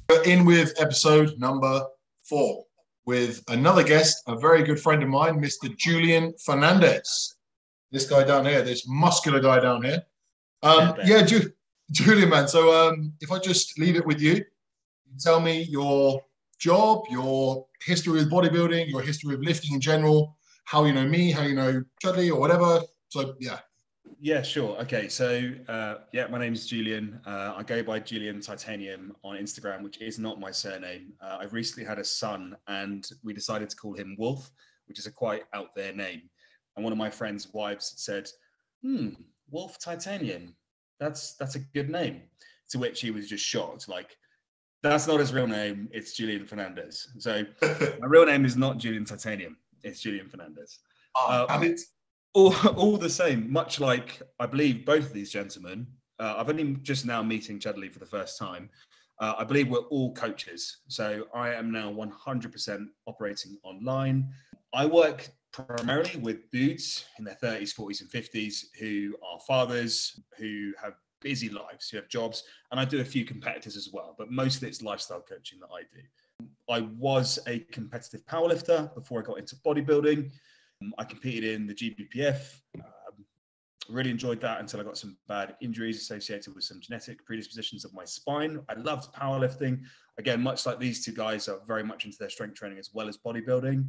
We're in with episode number 4 with another guest, a very good friend of mine, Mr. Julian Fernandez. This guy down here, this muscular guy down here. Julian, man. So if I just leave it with you, tell me your job, your history with bodybuilding, your history of lifting in general, how you know me, how you know Chudley or whatever. So, yeah. Yeah, sure. Okay, so my name is Julian. I go by Julian Titanium on Instagram, which is not my surname. I've recently had a son, and we decided to call him Wolf, which is a quite out there name. And one of my friend's wives said, Wolf Titanium, that's a good name. To which he was just shocked, like, that's not his real name, it's Julian Fernandez. So my real name is not Julian Titanium, it's Julian Fernandez. All the same, much like I believe both of these gentlemen, I've only just now meeting Chudley for the first time. I believe we're all coaches. So I am now 100% operating online. I work primarily with dudes in their 30s, 40s and 50s who are fathers, who have busy lives, who have jobs, and I do a few competitors as well, but mostly it's lifestyle coaching that I do. I was a competitive powerlifter before I got into bodybuilding. I competed in the GBPF, really enjoyed that until I got some bad injuries associated with some genetic predispositions of my spine. I loved powerlifting. Again, much like these two guys are very much into their strength training as well as bodybuilding.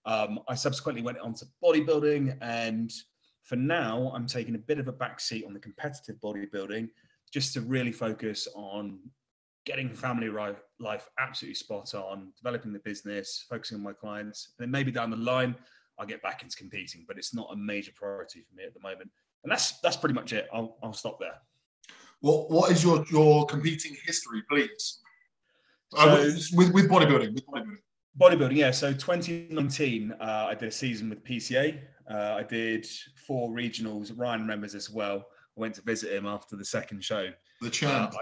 I subsequently went on to bodybuilding, and for now, I'm taking a bit of a backseat on the competitive bodybuilding just to really focus on getting family life absolutely spot on, developing the business, focusing on my clients, and then maybe down the line, I'll get back into competing, but it's not a major priority for me at the moment. And that's pretty much it. I'll stop there. What is your competing history, please? So, with bodybuilding. Bodybuilding, yeah. So 2019, I did a season with PCA. I did 4 regionals. Ryan remembers as well. I went to visit him after the second show. The champ.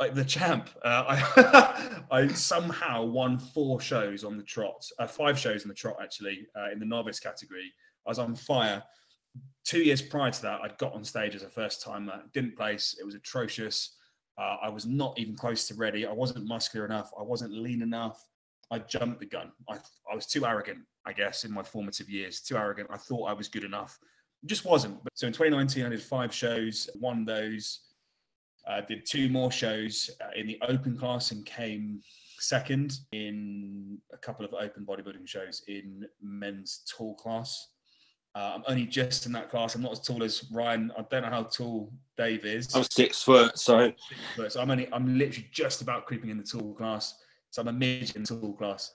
The champ. I somehow won 4 shows on the trot, 5 shows on the trot actually, in the novice category. I was on fire. 2 years prior to that, I'd got on stage as a first timer, didn't place. It was atrocious. I was not even close to ready. I wasn't muscular enough. I wasn't lean enough. I jumped the gun. I was too arrogant, I guess, in my formative years. Too arrogant. I thought I was good enough. It just wasn't. So in 2019, I did 5 shows, won those. Did 2 more shows in the open class and came second in a couple of open bodybuilding shows in men's tall class. I'm only just in that class. I'm not as tall as Ryan. I don't know how tall Dave is. I'm 6 foot, so. 6 foot. So I'm literally just about creeping in the tall class. So I'm a midget in the tall class.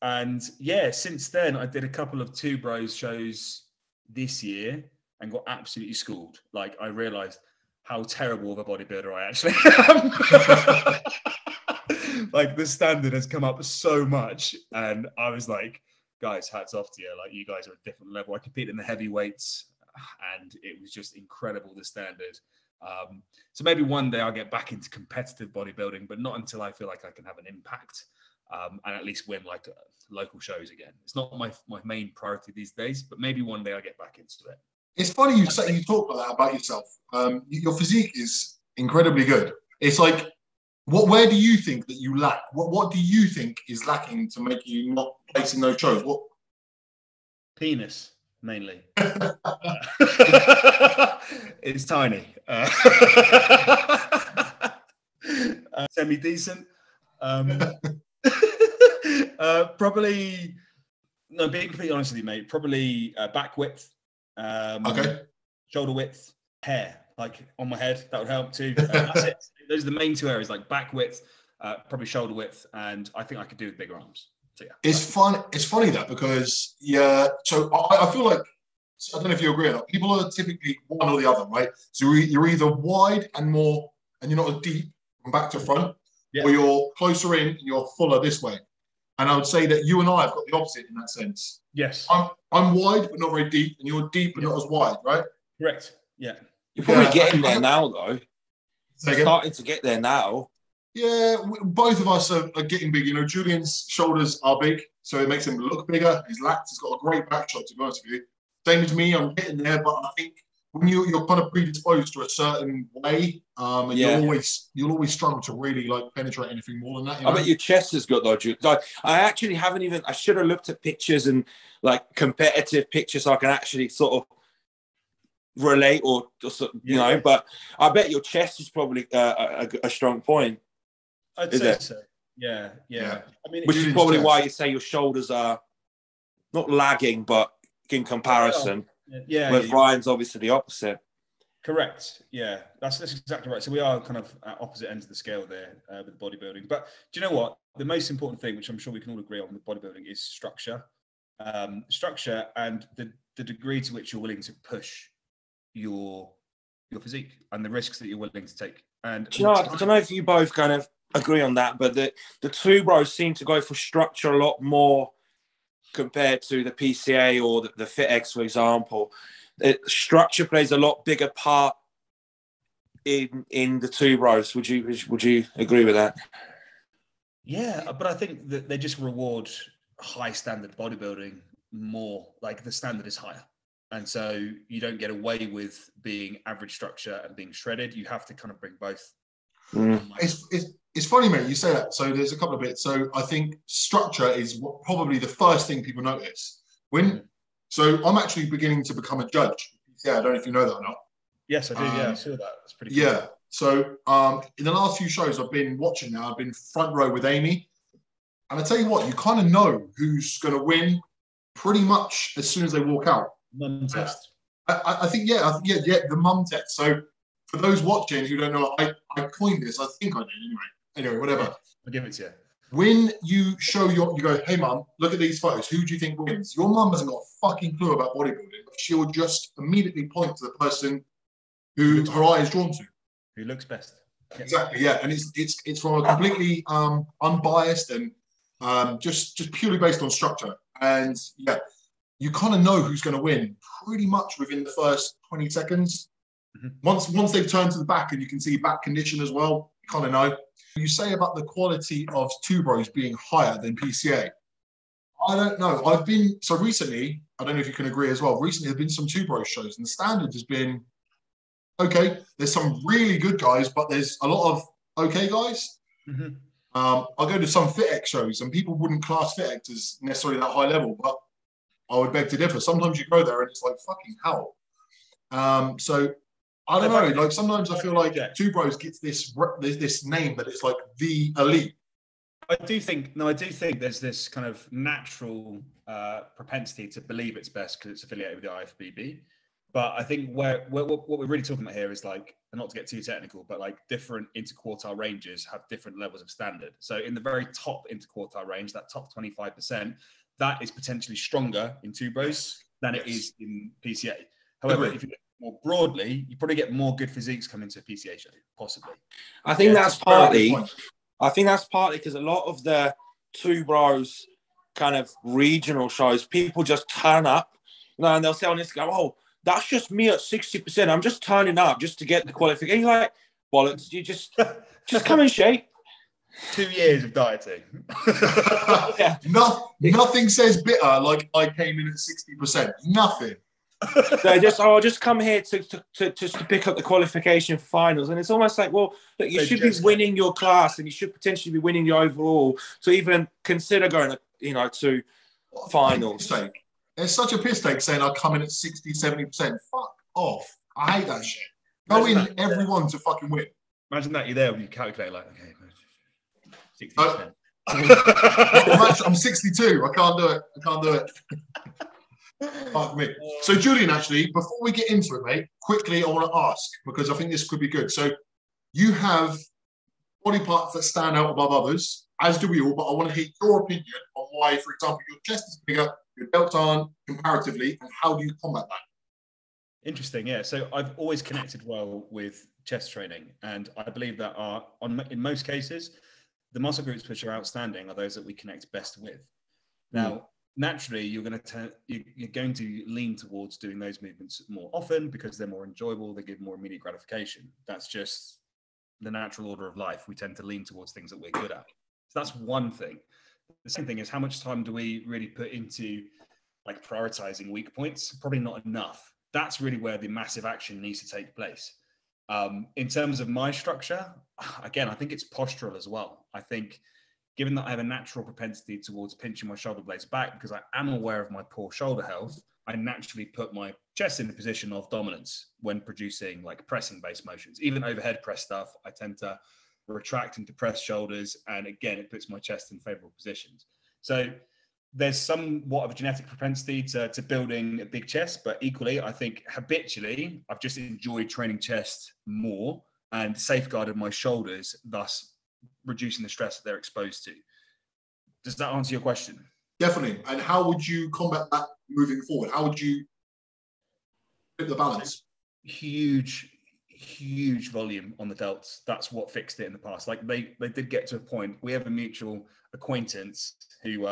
And yeah, since then I did a couple of 2 bros shows this year and got absolutely schooled. Like, I realized how terrible of a bodybuilder I actually am. Like, the standard has come up so much, and I was like, guys, hats off to you. Like, you guys are a different level. I competed in the heavyweights, and it was just incredible, the standard. So maybe one day I'll get back into competitive bodybuilding, but not until I feel like I can have an impact and at least win like local shows again. It's not my main priority these days, but maybe one day I'll get back into it. It's funny you talk like that about yourself. Your physique is incredibly good. It's like, where do you think that you lack? What do you think is lacking to make you not placing those shows? What? Penis, mainly. It's tiny. Semi-decent. Probably, no, being completely honest with you, mate, probably back width. Okay. Shoulder width, hair, like on my head, that would help too. That's it. Those are the main 2 areas, like back width, probably shoulder width, and I think I could do with bigger arms. So yeah. It's funny that, because so I feel like, I don't know if you agree or not, people are typically one or the other, right? So you're either wide and more, and you're not as deep from back to front, or you're closer in and you're fuller this way. And I would say that you and I have got the opposite in that sense. Yes. I'm wide but not very deep, and you're deep but not as wide, right? Correct. Yeah. You're probably getting there now, though. Starting to get there now. Yeah, both of us are getting big. You know, Julian's shoulders are big, so it makes him look bigger. His lats has got a great back shot, to be honest with you. Same as me, I'm getting there, but I think when you're kind of predisposed to a certain way, and you'll always struggle to really like penetrate anything more than that. You know? I bet your chest has got though, Jude. I actually haven't even. I should have looked at pictures and like competitive pictures so I can actually sort of relate or you know. But I bet your chest is probably a strong point. I'd say so. Yeah. I mean, which is probably why you say your shoulders are not lagging, but in comparison. Whereas Ryan's obviously the opposite. Correct. Yeah, that's exactly right. So we are kind of at opposite ends of the scale there with bodybuilding. But do you know what? The most important thing, which I'm sure we can all agree on with bodybuilding, is structure. Structure and the degree to which you're willing to push your physique and the risks that you're willing to take. And do you know, I don't know if you both kind of agree on that, but the two bros seem to go for structure a lot more compared to the PCA or the FitX, for example. Structure plays a lot bigger part in the two bros. Would you agree with that? Yeah, but I think that they just reward high standard bodybuilding more. Like the standard is higher, and so you don't get away with being average structure and being shredded. You have to kind of bring both. It's funny, mate, you say that. So there's a couple of bits. So I think structure is probably the first thing people notice. So I'm actually beginning to become a judge. Yeah, I don't know if you know that or not. Yes, I do. Yeah, I saw that. That's pretty cool. Yeah. So in the last few shows I've been watching now, I've been front row with Amy. And I tell you what, you kind of know who's going to win pretty much as soon as they walk out. Mum test. I think, the mum test. So for those watching who don't know, I coined this. I think I did anyway. Anyway, whatever. Yeah, I'll give it to you. When you show you go, hey, mum, look at these photos. Who do you think wins? Your mum hasn't got a fucking clue about bodybuilding. But she'll just immediately point to the person who her eye is drawn to. Who looks best. Yeah. Exactly, yeah. And it's from a completely unbiased and just purely based on structure. And, yeah, you kind of know who's going to win pretty much within the first 20 seconds. Mm-hmm. Once they've turned to the back and you can see back condition as well, you kind of know. You say about the quality of two bros being higher than PCA. I don't know. Recently, I don't know if you can agree as well, recently there have been some two bros shows and the standard has been, okay, there's some really good guys, but there's a lot of okay guys. Mm-hmm. I'll go to some FitX shows and people wouldn't class FitX as necessarily that high level, but I would beg to differ. Sometimes you go there and it's like, fucking hell. So I don't know. Like sometimes I feel like two bros gets this name that it's like the elite. I do think there's this kind of natural propensity to believe it's best because it's affiliated with the IFBB. But I think what we're really talking about here is like, and not to get too technical, but like different interquartile ranges have different levels of standard. So in the very top interquartile range, that top 25%, that is potentially stronger in two bros than it is in PCA. However, if you look more broadly, you probably get more good physiques coming to a PCA show, possibly. I think that's partly because a lot of the two bros kind of regional shows, people just turn up, and they'll say on Instagram, "Oh, that's just me at 60%. I'm just turning up just to get the qualification." You're like, bollocks, you just come in shape. 2 years of dieting. Yeah. Nothing says bitter like I came in at 60%. Nothing. I'll just come here to pick up the qualification for finals. And it's almost like, well, look, you should be winning your class and you should potentially be winning your overall to even consider going, to finals. It's such a piss take saying I'll come in at 60, 70%. Fuck off. I hate that shit. Go in everyone to fucking win. Imagine that you're there when you calculate like, okay, 60%. I'm 62. I can't do it. Fuck me. So, Julian, actually, before we get into it, mate, quickly, I want to ask, because I think this could be good. So, you have body parts that stand out above others, as do we all, but I want to hear your opinion on why, for example, your chest is bigger, your delts aren't comparatively, and how do you combat that? Interesting, yeah. So, I've always connected well with chest training, and I believe that in most cases, the muscle groups which are outstanding are those that we connect best with. Now, naturally, you're going to lean towards doing those movements more often because they're more enjoyable. They give more immediate gratification. That's just the natural order of life. We tend to lean towards things that we're good at. So that's one thing. The second thing is, how much time do we really put into like prioritizing weak points? Probably not enough. that's really where the massive action needs to take place. In terms of my structure, again, I think it's postural as well. I think given that I have a natural propensity towards pinching my shoulder blades back because I am aware of my poor shoulder health, I naturally put my chest in a position of dominance when producing like pressing based motions. Even overhead press stuff, I tend to retract and depress shoulders. And again, it puts my chest in favorable positions. So there's somewhat of a genetic propensity to building a big chest, but equally, I think habitually, I've just enjoyed training chest more and safeguarded my shoulders, thus reducing the stress that they're exposed to. Does that answer your question? Definitely. And how would you combat that moving forward? How would you flip the balance? Huge volume on the delts. That's what fixed it in the past. Like they did get to a point. We have a mutual acquaintance who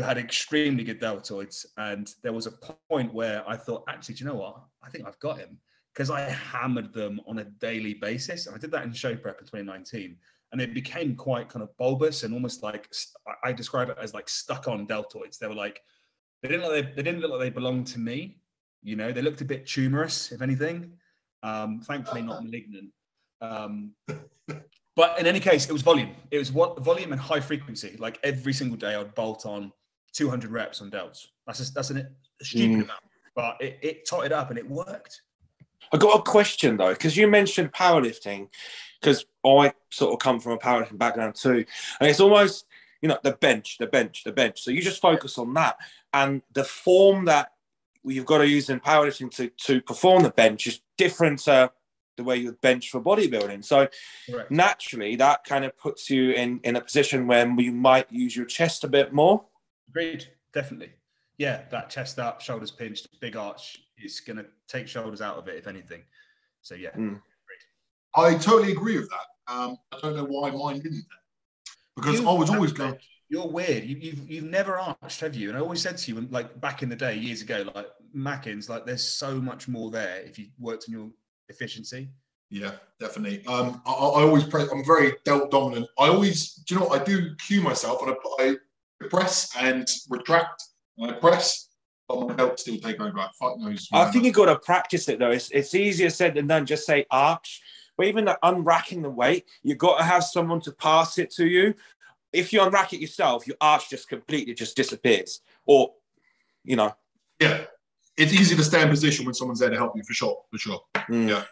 had extremely good deltoids, and there was a point where I thought, actually, do you know what? I think I've got him, because I hammered them on a daily basis. And I did that in show prep in 2019, and it became quite kind of bulbous and almost like, I describe it as like stuck on deltoids. They were like, they didn't look like they belonged to me. You know, they looked a bit tumorous, if anything. Thankfully not malignant. But in any case, it was volume. It was volume and high frequency. Like every single day I'd bolt on 200 reps on delts. That's a stupid amount, but it totted up and it worked. I got a question though, because you mentioned powerlifting, because I sort of come from a powerlifting background too. And it's almost, you know, the bench. So you just focus on that. And the form that you've got to use in powerlifting to perform the bench is different to the way you bench for bodybuilding. So Correct. Naturally, that kind of puts you in a position where you might use your chest a bit more. Agreed, definitely. Yeah, that chest up, shoulders pinched, big arch is going to take shoulders out of it, if anything. So yeah. I totally agree with that. I don't know why mine didn't. Because I was always going... You're weird. You've never arched, have you? And I always said to you, like back in the day, years ago, like Mackins, like there's so much more there if you worked on your efficiency. Yeah, definitely. I always press. I'm very delt dominant. I always, do you know what? I do cue myself, and I press and retract, and I press, but my delts still take over. Fuck knows. I think you've got to practice it though. It's easier said than done. Just say arch. But even unracking the weight, you've got to have someone to pass it to you. If you unrack it yourself, your arch just completely just disappears. Or, you know. Yeah. It's easy to stay in position when someone's there to help you, for sure. Yeah.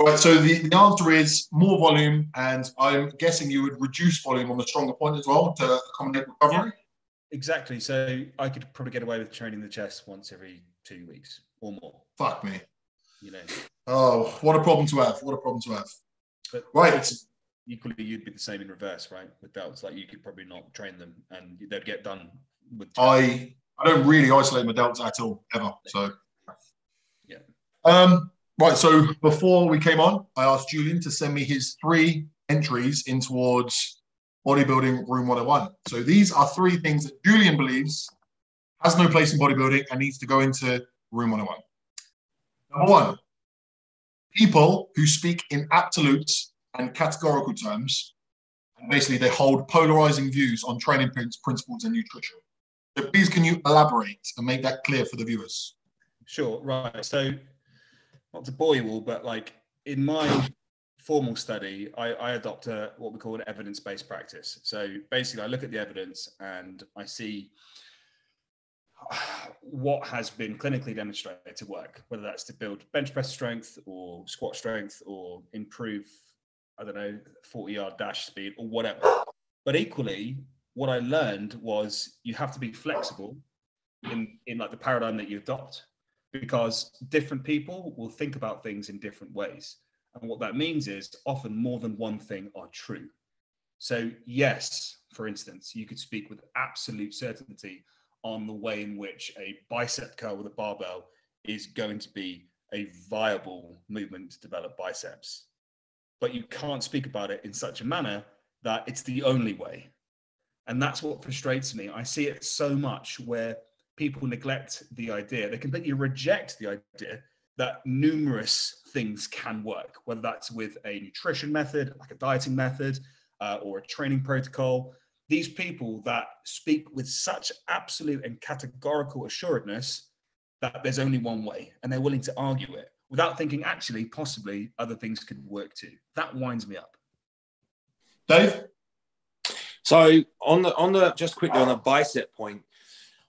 Right, so the answer is more volume, and I'm guessing you would reduce volume on the stronger point as well to accommodate recovery? Yeah, exactly. So I could probably get away with training the chest once every 2 weeks or more. Fuck me. You know. Oh, what a problem to have. But right. Equally, you'd be the same in reverse, right? With delts, like you could probably not train them and they'd get done with chest. I don't really isolate my delts at all, ever. So, yeah. Right, so before we came on, I asked Julian to send me his 3 entries in towards Bodybuilding Room 101. So these are 3 things that Julian believes has no place in bodybuilding and needs to go into Room 101. Number 1, people who speak in absolutes and categorical terms, and basically they hold polarizing views on training principles and nutrition. So please, can you elaborate and make that clear for the viewers? Sure, right. So not to bore you all, but like in my formal study, I adopt what we call an evidence-based practice. So basically I look at the evidence and I see what has been clinically demonstrated to work, whether that's to build bench press strength or squat strength or improve, I don't know, 40-yard dash speed or whatever. But equally, what I learned was you have to be flexible in like the paradigm that you adopt, because different people will think about things in different ways. And what that means is often more than one thing are true. So yes, for instance, you could speak with absolute certainty on the way in which a bicep curl with a barbell is going to be a viable movement to develop biceps. But you can't speak about it in such a manner that it's the only way. And that's what frustrates me. I see it so much where people neglect the idea, they completely reject the idea that numerous things can work, whether that's with a nutrition method, like a dieting method, or a training protocol. These people that speak with such absolute and categorical assuredness, that there's only one way, and they're willing to argue it without thinking, actually, possibly other things could work too. That winds me up. Dave? So on the just quickly on the bicep point,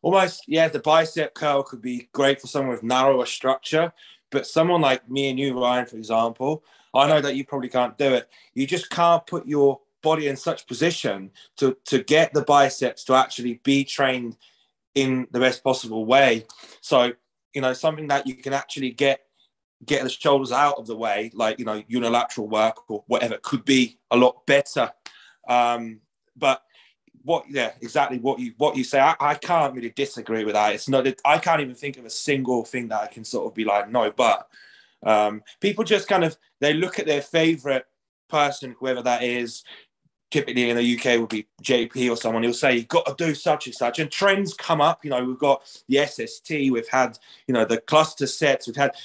almost, yeah, the bicep curl could be great for someone with narrower structure, but someone like me and you, Ryan, for example, I know that you probably can't do it. You just can't put your body in such position to get the biceps to actually be trained in the best possible way. So, you know, something that you can actually get the shoulders out of the way, like, you know, unilateral work or whatever, could be a lot better. But exactly what you say. I can't really disagree with that. It's not, I can't even think of a single thing that I can sort of be like, no, but people just kind of, they look at their favorite person, whoever that is. Typically in the UK would be JP or someone. He'll say, you've got to do such and such. And trends come up. You know, we've got the SST, we've had, you know, the cluster sets, we've had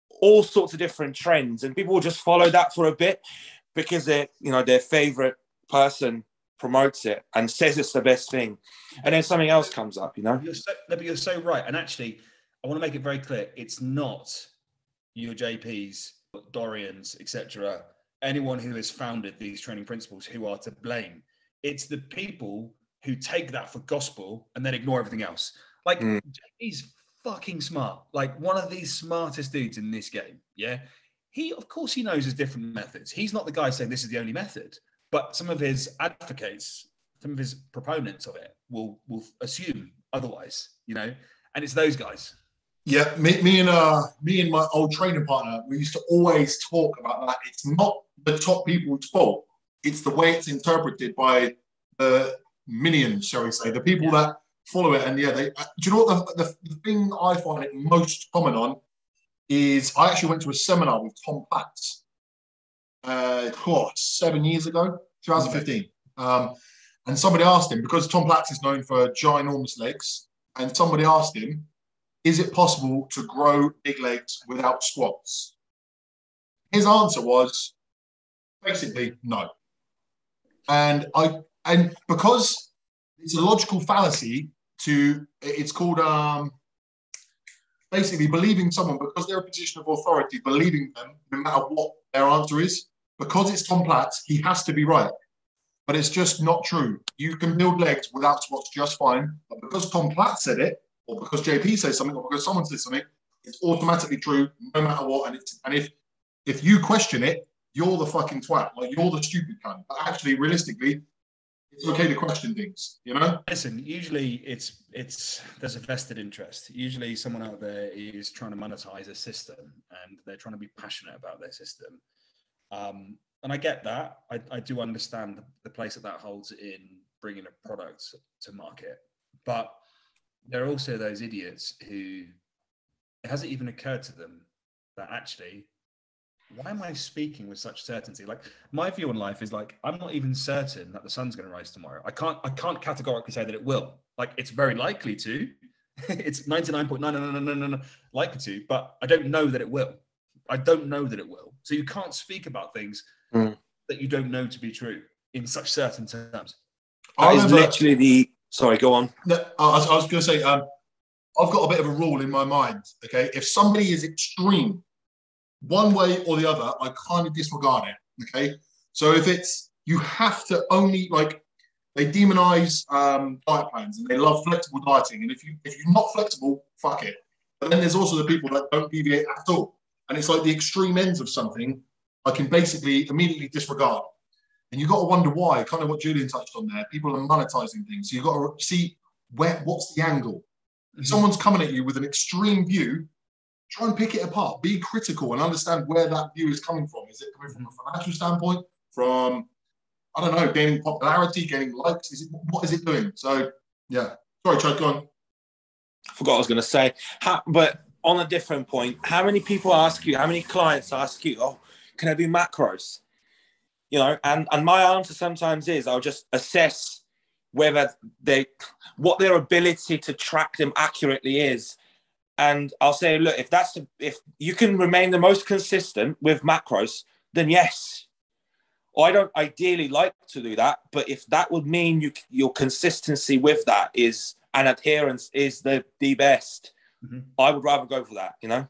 all sorts of different trends. And people will just follow that for a bit because they're, you know, their favorite person promotes it and says it's the best thing. And then something else comes up, you know? You're so right. And actually, I want to make it very clear. It's not your JPs, Dorians, etc., anyone who has founded these training principles who are to blame. It's the people who take that for gospel and then ignore everything else. Like, JP's fucking smart. Like, one of the smartest dudes in this game, yeah? Of course he knows his different methods. He's not the guy saying this is the only method. But some of his advocates, some of his proponents of it will assume otherwise, you know, and it's those guys. Yeah, me and my old training partner, we used to always talk about that. It's not the top people's fault. It's the way it's interpreted by the minions, shall we say, the people that follow it. And yeah, do you know what the thing I find it most common on is I actually went to a seminar with Tom Platz. 7 years ago, 2015. And somebody asked him, because Tom Platz is known for ginormous legs, and somebody asked him, is it possible to grow big legs without squats? His answer was basically no. And because it's a logical fallacy it's called basically believing someone because they're a position of authority, believing them no matter what their answer is. Because it's Tom Platz, he has to be right. But it's just not true. You can build legs without squats just fine. But because Tom Platz said it, or because JP says something, or because someone says something, it's automatically true no matter what. And if you question it, you're the fucking twat. Like, you're the stupid cunt. But actually, realistically, it's okay to question things, you know? Listen, usually it's there's a vested interest. Usually someone out there is trying to monetize a system and they're trying to be passionate about their system. And I get that. I do understand the place that holds in bringing a product to market. But there are also those idiots who it hasn't even occurred to them that actually, why am I speaking with such certainty? Like, my view on life is like, I'm not even certain that the sun's going to rise tomorrow. I can't categorically say that it will. Like, it's very likely to. It's 99.999 likely to, but I don't know that it will. I don't know that it will. So you can't speak about things that you don't know to be true in such certain terms. That is literally sorry, go on. No, I was going to say, I've got a bit of a rule in my mind, okay? If somebody is extreme, one way or the other, I kind of disregard it, okay? So if it's, you have to only, like, they demonize diet plans and they love flexible dieting. And if you're not flexible, fuck it. But then there's also the people that don't deviate at all. And it's like the extreme ends of something I can basically immediately disregard. And you've got to wonder why, kind of what Julian touched on there. People are monetizing things. So you've got to see what's the angle. If someone's coming at you with an extreme view, try and pick it apart. Be critical and understand where that view is coming from. Is it coming from a financial standpoint? From, I don't know, gaining popularity, gaining likes? What is it doing? So, yeah. Sorry, Chad, go on. I forgot what I was going to say. But on a different point, how many people ask you, how many clients ask you, oh, can I do macros? You know, and my answer sometimes is I'll just assess whether what their ability to track them accurately is. And I'll say, look, if you can remain the most consistent with macros, then yes. I don't ideally like to do that, but if that would mean your consistency with that is and adherence is the best, I would rather go for that, you know?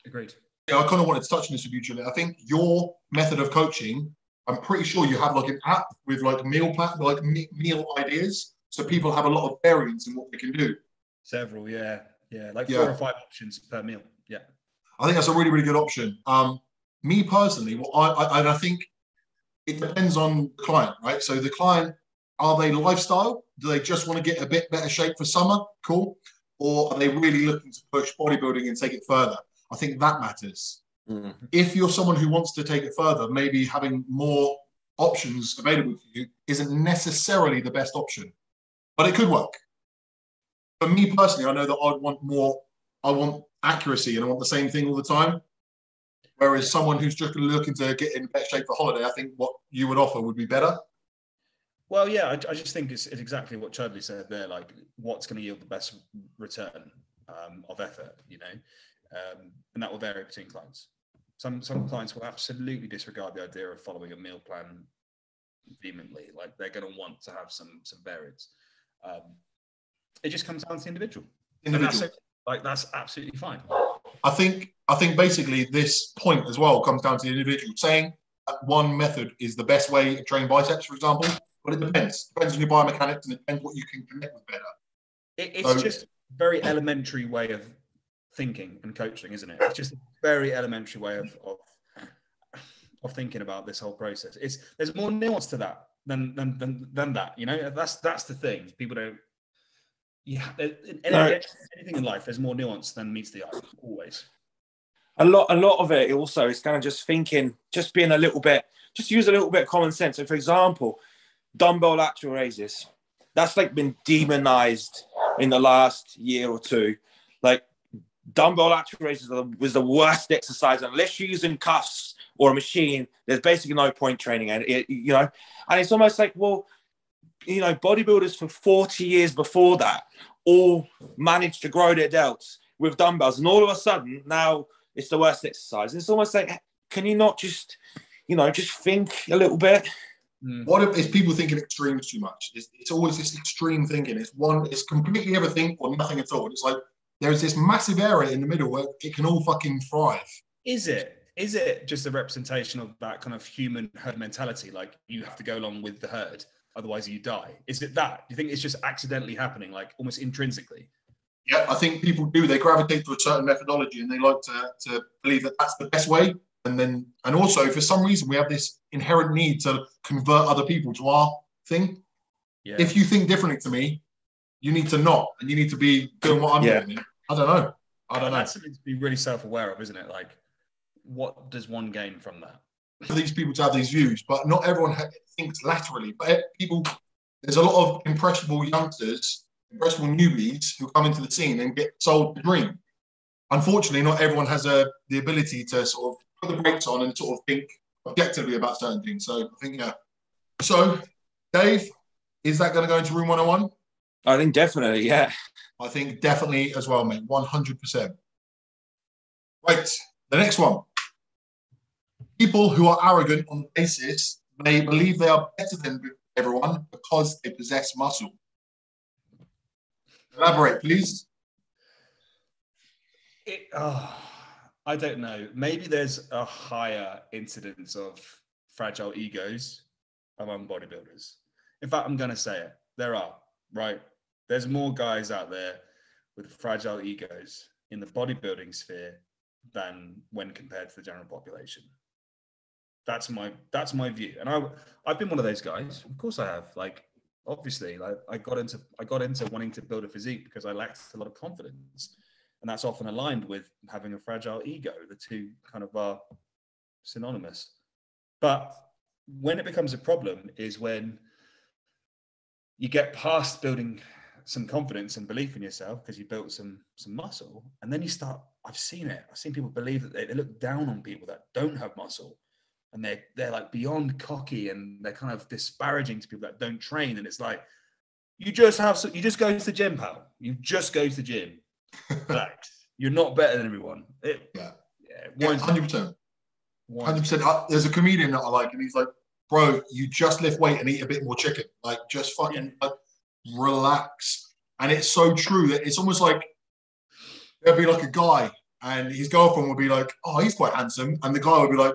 Agreed. Yeah, I kind of wanted to touch on this with you, Julian. I think your method of coaching, I'm pretty sure you have like an app with like meal plan, like meal ideas. So people have a lot of variance in what they can do. Several, yeah. Like 4 or 5 options per meal. Yeah. I think that's a really, really good option. Me personally, I think it depends on the client, right? So the client, are they lifestyle? Do they just want to get a bit better shape for summer? Cool. Or are they really looking to push bodybuilding and take it further? I think that matters. If you're someone who wants to take it further, maybe having more options available for you isn't necessarily the best option, but it could work. For me personally, I know that I'd want more, I want accuracy and I want the same thing all the time. Whereas someone who's just looking to get in better shape for holiday, I think what you would offer would be better. Well, yeah, I just think it's exactly what Chudley said there, like what's going to yield the best return of effort, you know, and that will vary between clients. Some clients will absolutely disregard the idea of following a meal plan vehemently, like they're going to want to have some variance. It just comes down to the individual. And that's absolutely fine. I think basically this point as well comes down to the individual. Saying that one method is the best way to train biceps, for example, but it depends. It depends on your biomechanics and it depends what you can connect with better. It's just a very elementary way of thinking and coaching, isn't it? It's just a very elementary way of thinking about this whole process. There's more nuance to that than that. You know, that's the thing. People don't. Yeah, anything in life, there's more nuance than meets the eye. Always. A lot of it also is kind of just thinking, just being a little bit, just use a little bit of common sense. So, for example, dumbbell lateral raises. That's like been demonized in the last year or two. Like dumbbell lateral raises was the worst exercise unless you're using cuffs or a machine. There's basically no point training, and you know. And it's almost like, well, you know, bodybuilders for 40 years before that all managed to grow their delts with dumbbells, and all of a sudden now it's the worst exercise. It's almost like, can you not just, you know, just think a little bit? What if people thinking extremes too much? It's always this extreme thinking. It's completely everything or nothing at all. It's like there's this massive area in the middle where it can all fucking thrive. Is it just a representation of that kind of human herd mentality? Like you have to go along with the herd, otherwise you die. Is it that? Do you think it's just accidentally happening, like almost intrinsically? Yeah, I think people do. They gravitate to a certain methodology and they like to believe that that's the best way. And also, for some reason, we have this inherent need to convert other people to our thing. Yeah. If you think differently to me, you need to not, and you need to be doing what I'm doing. I don't know. That's something to be really self-aware of, isn't it? Like, what does one gain from that? For these people to have these views, but not everyone thinks laterally. But there's a lot of impressionable youngsters, impressionable newbies who come into the scene and get sold the dream. Unfortunately, not everyone has the ability to sort of put the brakes on and sort of think objectively about certain things. So I think, yeah. So, Dave, is that going to go into room 101? I think definitely, yeah. I think definitely as well, mate. 100%. Right, the next one. People who are arrogant on the basis they believe they are better than everyone because they possess muscle. Elaborate, please. I don't know. Maybe there's a higher incidence of fragile egos among bodybuilders. In fact, I'm going to say it. There are, right? There's more guys out there with fragile egos in the bodybuilding sphere than when compared to the general population. That's my view. And I've been one of those guys. Of course I have. Like, obviously, like I got into wanting to build a physique because I lacked a lot of confidence. And that's often aligned with having a fragile ego. The two kind of are synonymous. But when it becomes a problem is when you get past building some confidence and belief in yourself because you built some muscle. And then you start, I've seen people believe that they look down on people that don't have muscle. And they're like beyond cocky and they're kind of disparaging to people that don't train. And it's like, you just go to the gym, pal. You just go to the gym. Relax. You're not better than everyone. 100%. 100%. There's a comedian that I like, and he's like, bro, you just lift weight and eat a bit more chicken. Like, just fucking like, relax. And it's so true that it's almost like there'd be like a guy and his girlfriend would be like, oh, he's quite handsome. And the guy would be like,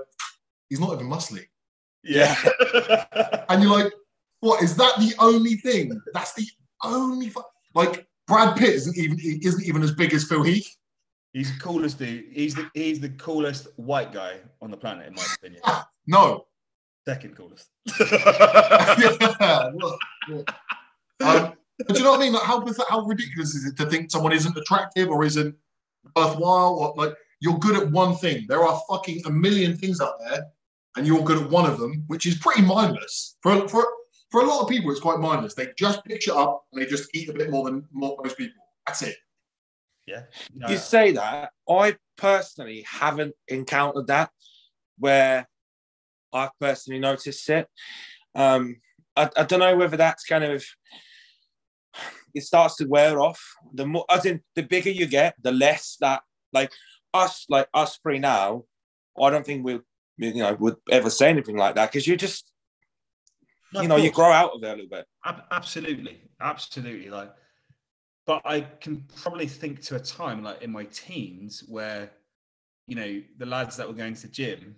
he's not even muscly. Yeah. And you're like, what, is that the only thing? That's the only like Brad Pitt isn't even as big as Phil Heath. He's the coolest dude. He's the coolest white guy on the planet, in my opinion. No. Second coolest. Yeah. But do you know what I mean? Like, how ridiculous is it to think someone isn't attractive or isn't worthwhile? Or like, you're good at one thing. There are fucking a million things out there, and you're good at one of them, which is pretty mindless. For a lot of people, it's quite mindless. They just pitch it up and they just eat a bit more than most people. That's it. Yeah. No. You say that. I personally haven't encountered that where I've personally noticed it. I don't know whether that's kind of, it starts to wear off. The more, as in, the bigger you get, the less that, like us three now, I don't think would ever say anything like that, because you just, you grow out of it a little bit. Absolutely. Like, but I can probably think to a time like in my teens where, the lads that were going to the gym,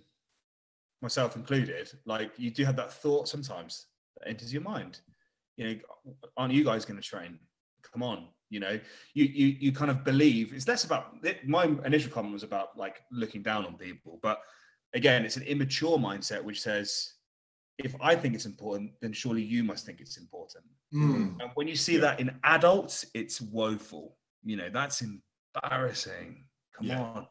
myself included, like you do have that thought sometimes that enters your mind. Aren't you guys going to train? Come on, you kind of believe. It's less about it. My initial comment was about like looking down on people, but again, it's an immature mindset which says, if I think it's important, then surely you must think it's important. And when you see that in adults, it's woeful. That's embarrassing. Come on.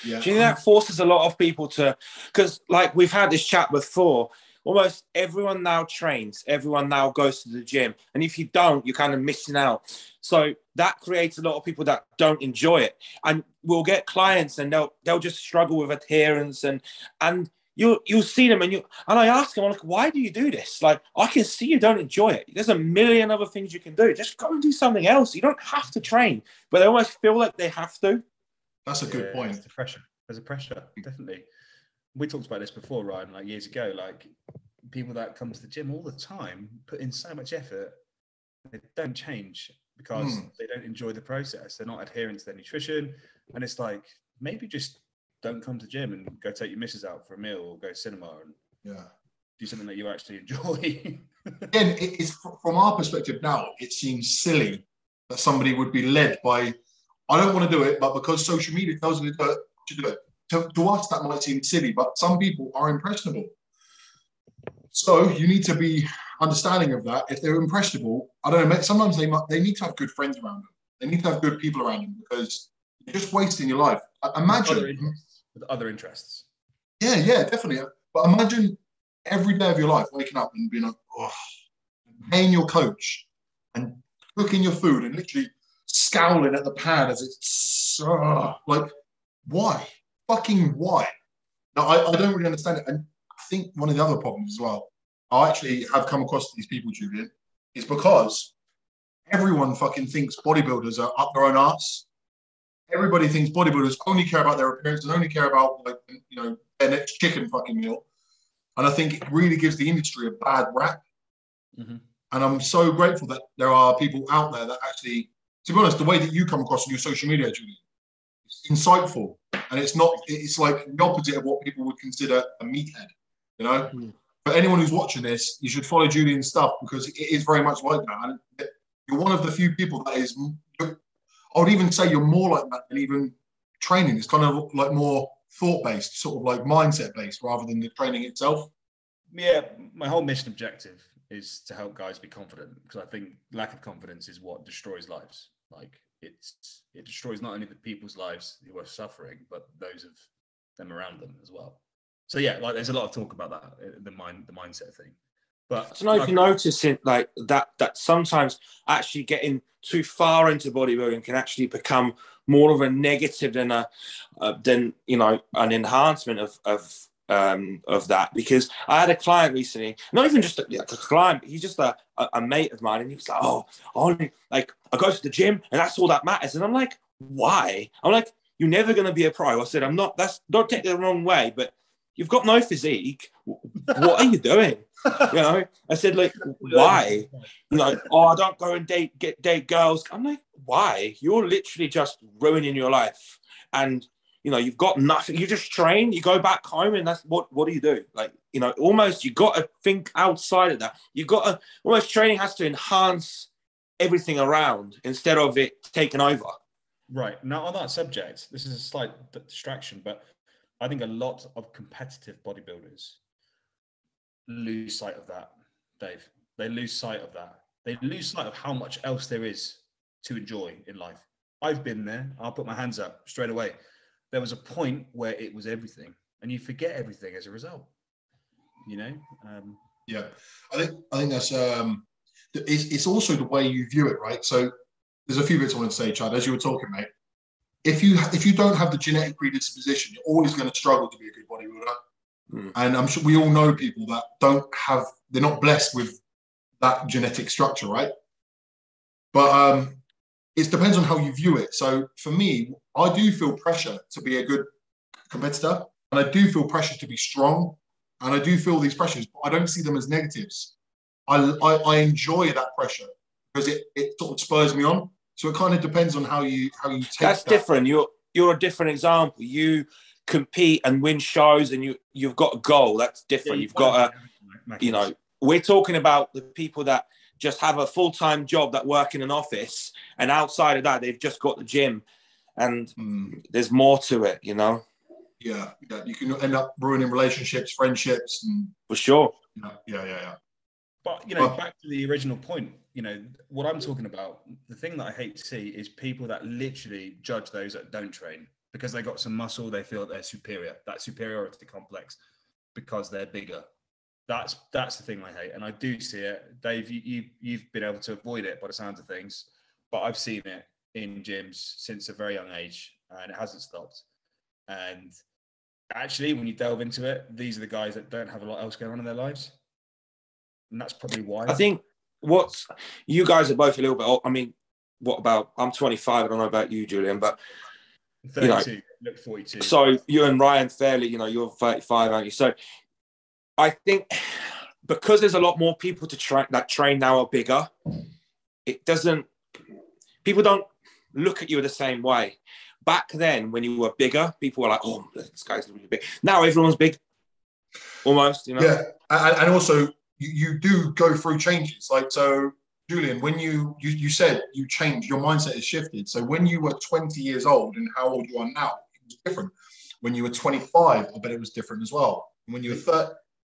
Yeah. Do you think that forces a lot of people to, because like we've had this chat before, almost everyone now trains, everyone now goes to the gym. And if you don't, you're kind of missing out. So that creates a lot of people that don't enjoy it. And we'll get clients and they'll just struggle with adherence and you'll see them and I ask them, I'm like, why do you do this? Like, I can see you don't enjoy it. There's a million other things you can do. Just go and do something else. You don't have to train, but they almost feel like they have to. That's a good point. There's a pressure, definitely. We talked about this before, Ryan, like years ago, like people that come to the gym all the time, put in so much effort, they don't change because they don't enjoy the process. They're not adhering to their nutrition. And it's like, maybe just don't come to the gym and go take your missus out for a meal or go to cinema and do something that you actually enjoy. Again, it's from our perspective now, it seems silly that somebody would be led by, I don't want to do it, but because social media tells you to do it. To us, that might seem silly, but some people are impressionable. So you need to be understanding of that. If they're impressionable, I don't know, sometimes they need to have good friends around them. They need to have good people around them because you're just wasting your life. Imagine. With other interests. Yeah, definitely. But imagine every day of your life waking up and being like, paying your coach and cooking your food and literally scowling at the pad as it's like, why? Fucking why? Now, I don't really understand it. And I think one of the other problems as well, I actually have come across these people, Julian, is because everyone fucking thinks bodybuilders are up their own arse. Everybody thinks bodybuilders only care about their appearance and only care about, like, their next chicken fucking meal. And I think it really gives the industry a bad rap. And I'm so grateful that there are people out there that actually, to be honest, the way that you come across on your social media, Julian, it's insightful. And it's like the opposite of what people would consider a meathead, For anyone who's watching this, you should follow Julian's stuff because it is very much like that. And you're one of the few people that is, I would even say you're more like that than even training. It's kind of like more thought-based, sort of like mindset-based rather than the training itself. Yeah, my whole mission objective is to help guys be confident because I think lack of confidence is what destroys lives. Like it destroys not only the people's lives who are suffering, but those of them around them as well. So yeah, like there's a lot of talk about that, the mindset thing. But I don't know if you notice it, like that sometimes actually getting too far into bodybuilding can actually become more of a negative than an enhancement of that. Because I had a client recently, not even just a client, he's just a mate of mine, and he was like, I go to the gym and that's all that matters. And I'm like, why? I'm like, you're never going to be a pro. I said, I'm not. Don't take it the wrong way, but you've got no physique. What are you doing? I said, like, why? I don't go and date girls. I'm like, why? You're literally just ruining your life. And, you know, you've got nothing. You just train, you go back home, and that's what do you do? Like, you know, almost you got to think outside of that. You got to, almost training has to enhance everything around instead of it taking over. Right. Now, on that subject, this is a slight distraction, but I think a lot of competitive bodybuilders lose sight of that, Dave. They lose sight of that. They lose sight of how much else there is to enjoy in life. I've been there. I'll put my hands up straight away. There was a point where it was everything, and you forget everything as a result. You know? Yeah, I think that's it's also the way you view it, right? So there's a few bits I want to say, Chad, as you were talking, mate. If you don't have the genetic predisposition, you're always going to struggle to be a good bodybuilder. And I'm sure we all know people that they're not blessed with that genetic structure, right? But it depends on how you view it. So for me, I do feel pressure to be a good competitor, and I do feel pressure to be strong, and I do feel these pressures, but I don't see them as negatives. I enjoy that pressure because it sort of spurs me on. So it kind of depends on how you take That's different. You're a different example. You compete and win shows, and you've got a goal. That's different. Yeah, you've got you know, we're talking about the people that just have a full-time job that work in an office, and outside of that, they've just got the gym, and there's more to it, you know? Yeah. You can end up ruining relationships, friendships. For sure. Yeah. But, you know, back to the original point, you know, what I'm talking about, the thing that I hate to see is people that literally judge those that don't train because they got some muscle, they feel they're superior, that superiority complex because they're bigger. That's the thing I hate. And I do see it. Dave, you've been able to avoid it by the sounds of things, but I've seen it in gyms since a very young age, and it hasn't stopped. And actually, when you delve into it, these are the guys that don't have a lot else going on in their lives. And that's probably why. I think you guys are both a little bit old. I mean, I'm 25. I don't know about you, Julian, but 32, you know, look 42. So you and Ryan fairly, you know, you're 35, aren't you? So I think because there's a lot more people that train now are bigger, people don't look at you the same way. Back then, when you were bigger, people were like, oh, this guy's really big. Now everyone's big, almost, you know? Yeah, and also you do go through changes. Like, so, Julian, when you said you changed, your mindset has shifted. So when you were 20 years old and how old you are now, it was different. When you were 25, I bet it was different as well. And when you were 30,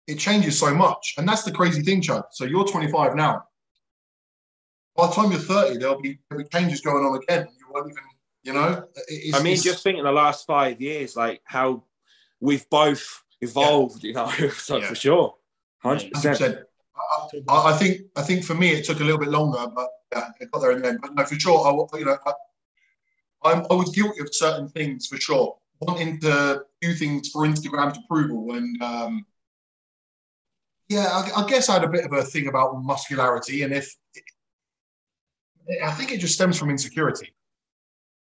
it changes so much. And that's the crazy thing, Chad. So you're 25 now. By the time you're 30, there'll be changes going on again. You won't even, you know. Just think in the last 5 years, like how we've both evolved, you know. So for sure, 100%. I think for me it took a little bit longer, but yeah, it got there in the end. But no, for sure, I was guilty of certain things for sure. Wanting to do things for Instagram's approval, and I guess I had a bit of a thing about muscularity, and I think it just stems from insecurity.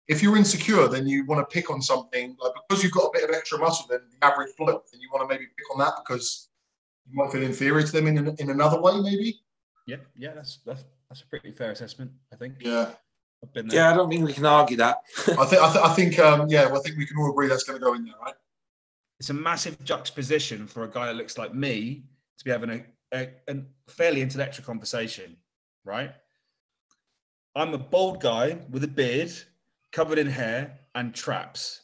If you're insecure, then you want to pick on something, like because you've got a bit of extra muscle than the average bloke, then you want to maybe pick on that because you might feel inferior to them in another way, maybe. Yeah, that's a pretty fair assessment, I think. Yeah. I've been there. Yeah, I don't think we can argue that. I think we can all agree that's going to go in there, right? It's a massive juxtaposition for a guy that looks like me to be having a fairly intellectual conversation, right? I'm a bald guy with a beard, covered in hair and traps.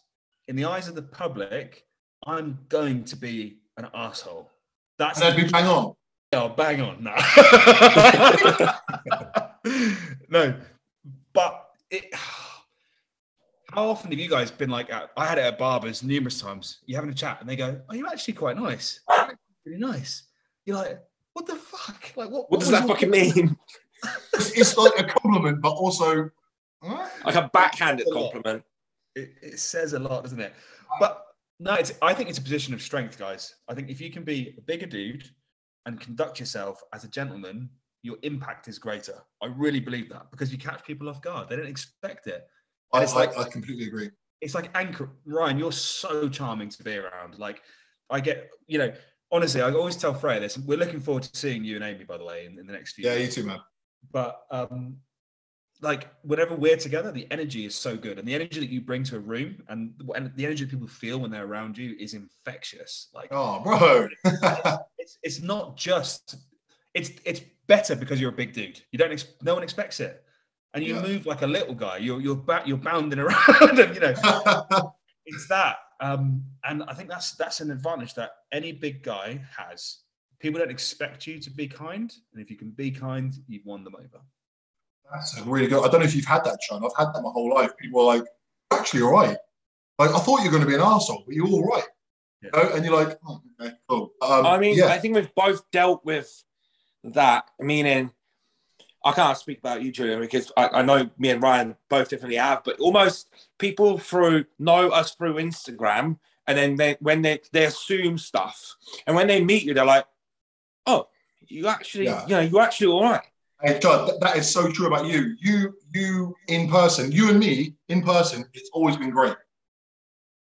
In the eyes of the public, I'm going to be an asshole. And I'd be bang on. Yeah, bang on. No. No. But how often have you guys been like, I had it at barbers numerous times. You're having a chat and they go, oh, you're actually quite nice. You're actually really nice. You're like, what the fuck? Like, what does that fucking mean? It's like a compliment, but also like a backhanded compliment. It says a lot, doesn't it? But no, I think it's a position of strength, guys. I think if you can be a bigger dude and conduct yourself as a gentleman, your impact is greater. I really believe that because you catch people off guard. They don't expect it. I completely agree. It's like anchor. Ryan, you're so charming to be around. Like, I get, you know, honestly, I always tell Freya this. We're looking forward to seeing you and Amy, by the way, in the next few years. years. You too, man. But like whenever we're together, the energy is so good, and the energy that you bring to a room, and the energy that people feel when they're around you is infectious. Like, oh, bro, it's not just it's better because you're a big dude. You don't no one expects it, and you move like a little guy. You're bounding around, and it's that. And I think that's an advantage that any big guy has. People don't expect you to be kind, and if you can be kind, you've won them over. That's a really good. I don't know if you've had that, Sean. I've had that my whole life. People are like, actually, all right. Like, I thought you were going to be an arsehole, but you're all right. Yeah. You know? And you're like, oh, okay, cool. I mean, I think we've both dealt with that, meaning, I can't speak about you, Julian, because I know me and Ryan both definitely have, but almost people know us through Instagram, and then when they assume stuff. And when they meet you, they're like, oh, you actually, you're actually all right. Hey, Judd, that is so true about you. You in person, you and me in person, it's always been great.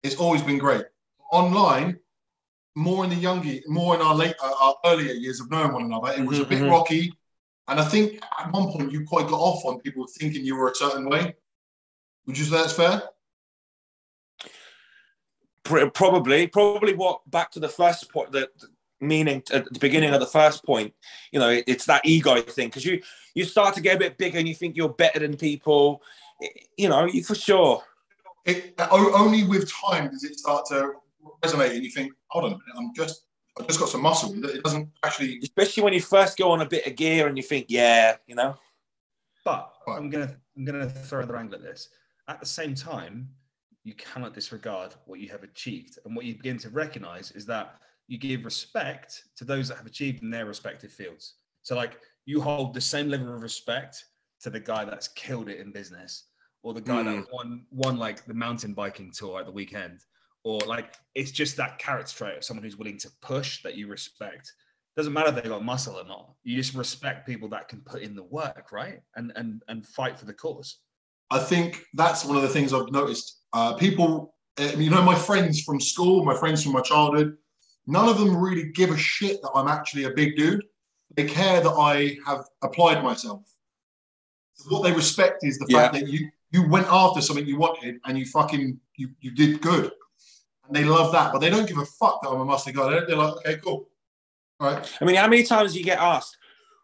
It's always been great. Online, more in our earlier years of knowing one another, it was a bit rocky. And I think at one point you quite got off on people thinking you were a certain way. Would you say that's fair? Probably back to the first point, the meaning at the beginning of the first point, it's that ego thing, because you start to get a bit bigger and you think you're better than people, you for sure. Only with time does it start to resonate and you think, hold on a minute, I've just got some muscle. It doesn't actually... Especially when you first go on a bit of gear and you think, But I'm gonna throw another angle at this. At the same time, you cannot disregard what you have achieved. And what you begin to recognize is that you give respect to those that have achieved in their respective fields. So like you hold the same level of respect to the guy that's killed it in business, or the guy that won like the mountain biking tour at the weekend, or like, it's just that character trait of someone who's willing to push that you respect. Doesn't matter if they got muscle or not. You just respect people that can put in the work, right? And fight for the cause. I think that's one of the things I've noticed. People, my friends from school, my friends from my childhood, none of them really give a shit that I'm actually a big dude. They care that I have applied myself. So what they respect is the fact that you went after something you wanted and you did good. And they love that, but they don't give a fuck that I'm a muscly guy. They're like, okay, cool. All right. I mean, how many times do you get asked,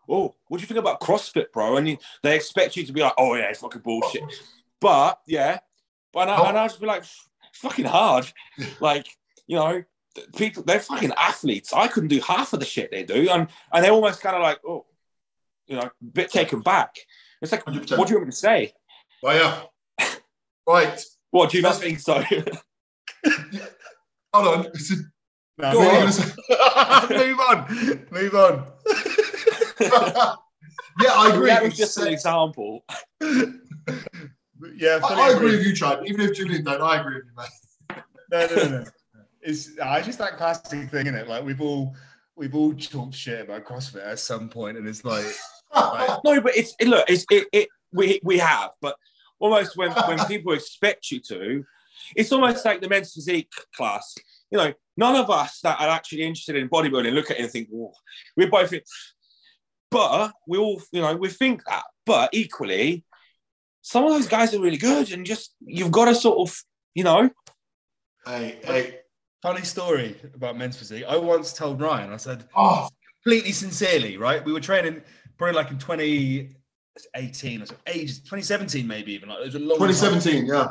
oh, what do you think about CrossFit, bro? And they expect you to be like, oh, yeah, it's fucking bullshit. But I'll just be like, it's fucking hard. Like, people, they're fucking athletes. I couldn't do half of the shit they do. And they're almost kind of like, oh, a bit taken back. It's like, 100%. What do you want me to say? Well, yeah. Right. What, do you not think so? Hold on. No, move on. Yeah, I agree. That was just an example. Yeah, I agree with you, Chad. Even if Julian don't, I agree with you, mate. No. It's just that classic thing, isn't it? Like we've all talked shit about CrossFit at some point, and it's like no, but we have, but almost when people expect you to, it's almost like the men's physique class. None of us that are actually interested in bodybuilding look at it and think, oh, we're both. But we all, we think that. But equally, some of those guys are really good, and you've got to sort of, Hey. Funny story about men's physique. I once told Ryan, I said, completely sincerely, right? We were training probably like in 2018 or so, 2017 maybe even. Like, it was a long 2017, yeah.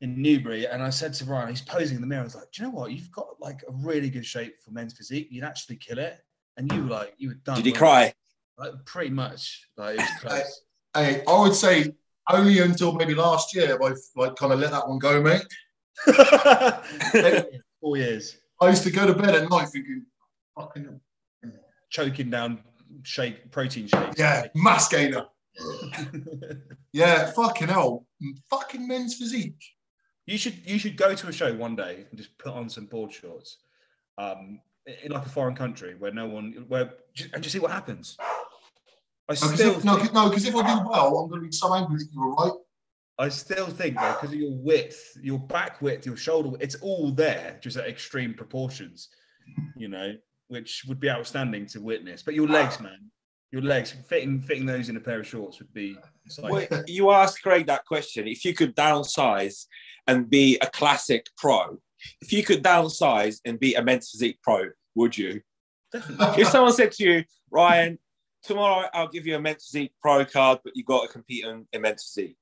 In Newbury, and I said to Ryan, he's posing in the mirror, I was like, do you know what? You've got like a really good shape for men's physique. You'd actually kill it. And you were done. Did he cry? Like, pretty much. Like, it was close. I would say only until maybe last year have I like kind of let that one go, mate. 4 years. I used to go to bed at night thinking, fucking choking down protein shakes. Yeah, mass gainer. Yeah, fucking hell. Fucking men's physique. You should go to a show one day and just put on some board shorts, in like a foreign country and just see what happens. Because if I do well, I'm going to be so angry that you were right. I still think though, because of your width, your back width, your shoulder width, it's all there, just at extreme proportions, which would be outstanding to witness. But your legs, man, your legs, fitting those in a pair of shorts would be well, you asked Craig that question. If you could downsize and be a classic pro, if you could downsize and be a men's physique pro, would you? Definitely. If someone said to you, Ryan, tomorrow I'll give you a men's physique pro card, but you've got to compete in men's physique.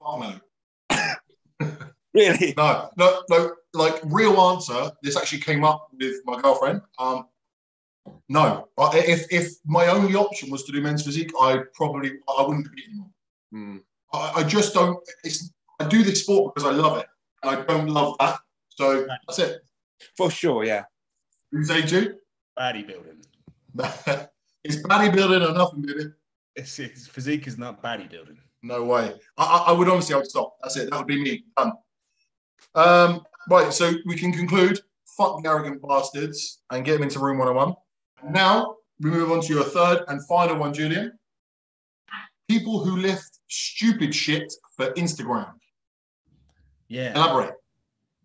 Oh, no. Really? No. Like, real answer, this actually came up with my girlfriend. No. If my only option was to do men's physique, I wouldn't compete anymore. I just don't. I do this sport because I love it, and I don't love that. So that's it. For sure, yeah. You say, Ju? Bodybuilding. It's bodybuilding or nothing, baby. It's physique is not bodybuilding. No way. I would stop. That's it. That would be me. Done. Right, so we can conclude. Fuck the arrogant bastards and get them into room 101. Now we move on to your third and final one, Julian. People who lift stupid shit for Instagram. Yeah. Elaborate.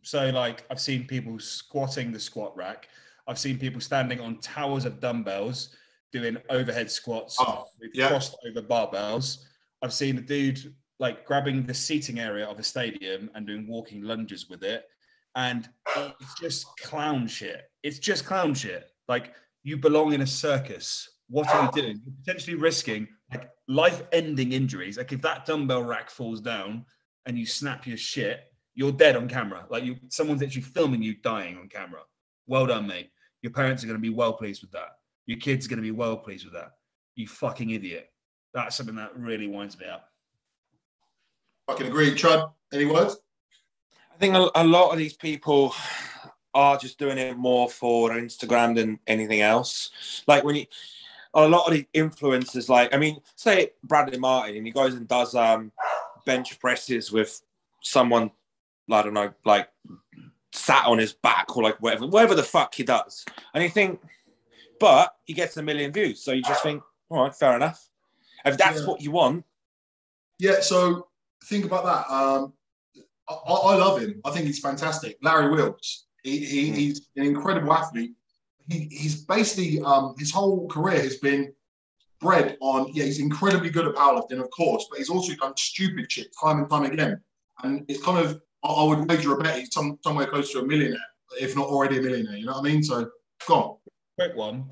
So, like, I've seen people squatting the squat rack. I've seen people standing on towers of dumbbells doing overhead squats with crossed over barbells. I've seen a dude like grabbing the seating area of a stadium and doing walking lunges with it. And it's just clown shit. It's just clown shit. Like, you belong in a circus. What are you doing? You're potentially risking like life-ending injuries. Like, if that dumbbell rack falls down and you snap your shit, you're dead on camera. Like, someone's actually filming you dying on camera. Well done, mate. Your parents are going to be well pleased with that. Your kids are going to be well pleased with that. You fucking idiot. That's something that really winds me up. Fucking agree. Chad, any words? I think a lot of these people are just doing it more for Instagram than anything else. Like, a lot of the influencers, like, I mean, say Bradley Martin, and he goes and does bench presses with someone, I don't know, like sat on his back or like whatever the fuck he does. And you think, but he gets 1 million views. So you just think, all right, fair enough. If that's what you want. Yeah, so think about that. I love him. I think he's fantastic. Larry Wills. He's an incredible athlete. He's basically, his whole career has been bred on, he's incredibly good at powerlifting, of course, but he's also done stupid shit time and time again. And it's kind of, I would wager a bet he's somewhere close to a millionaire, if not already a millionaire. You know what I mean? So, go on. Quick one.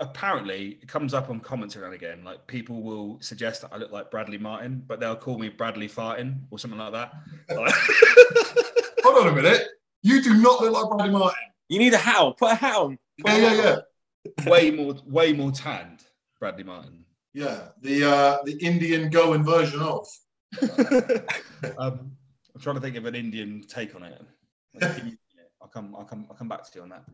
Apparently, it comes up on commentary and again. Like, people will suggest that I look like Bradley Martin, but they'll call me Bradley Fartin or something like that. Hold on a minute. You do not look like Bradley Martin. You need a hat on. Put a hat on. Yeah. Way more tanned, Bradley Martin. Yeah, the Indian going version of. I'm trying to think of an Indian take on it. I'll come back to you on that.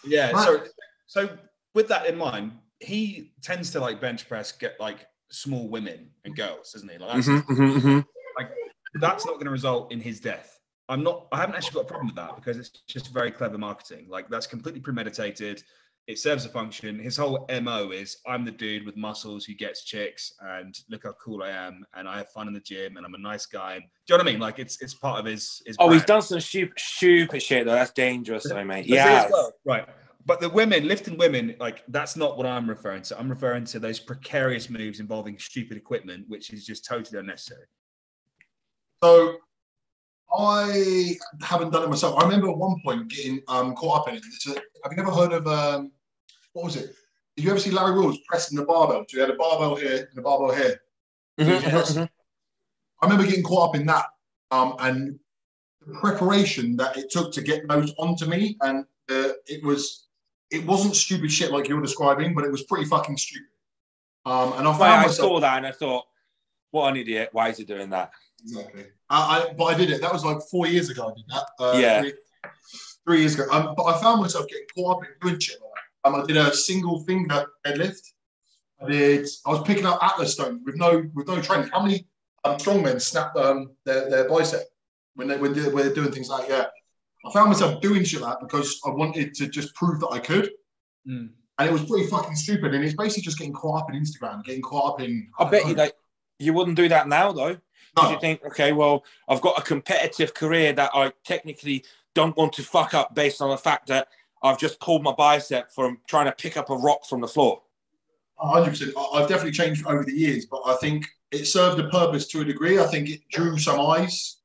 Yeah. Right. So with that in mind, he tends to like bench press, get like small women and girls, doesn't he? Like, like that's not going to result in his death. I haven't actually got a problem with that because it's just very clever marketing. Like, that's completely premeditated. It serves a function. His whole MO is, I'm the dude with muscles who gets chicks, and look how cool I am, and I have fun in the gym, and I'm a nice guy. And, do you know what I mean? Like, it's part of his brand. He's done some stupid shit though. That's dangerous though, mate. Yeah. Well, right. But the women, lifting women, like, that's not what I'm referring to. I'm referring to those precarious moves involving stupid equipment, which is just totally unnecessary. So I haven't done it myself. I remember at one point getting caught up in it. Have you ever heard of, what was it? Did you ever see Larry Wills pressing the barbell? So he had a barbell here and a barbell here. I remember getting caught up in that and the preparation that it took to get those onto me. And it wasn't stupid shit like you were describing, but it was pretty fucking stupid. And I saw that and I thought, what an idiot. Why is he doing that? Exactly. But I did it. That was like 4 years ago. I did that. 3 years ago. But I found myself getting caught up in doing shit like that. I did a single finger deadlift. I was picking up Atlas stones with no training. How many strongmen snap their bicep when we're doing things like that? I found myself doing shit like that because I wanted to just prove that I could. And it was pretty fucking stupid. And it's basically just getting caught up in Instagram, getting caught up in... I bet you wouldn't do that now, though. Because you think, okay, well, I've got a competitive career that I technically don't want to fuck up based on the fact that I've just pulled my bicep from trying to pick up a rock from the floor. 100%. I've definitely changed over the years, but I think it served a purpose to a degree. I think it drew some eyes.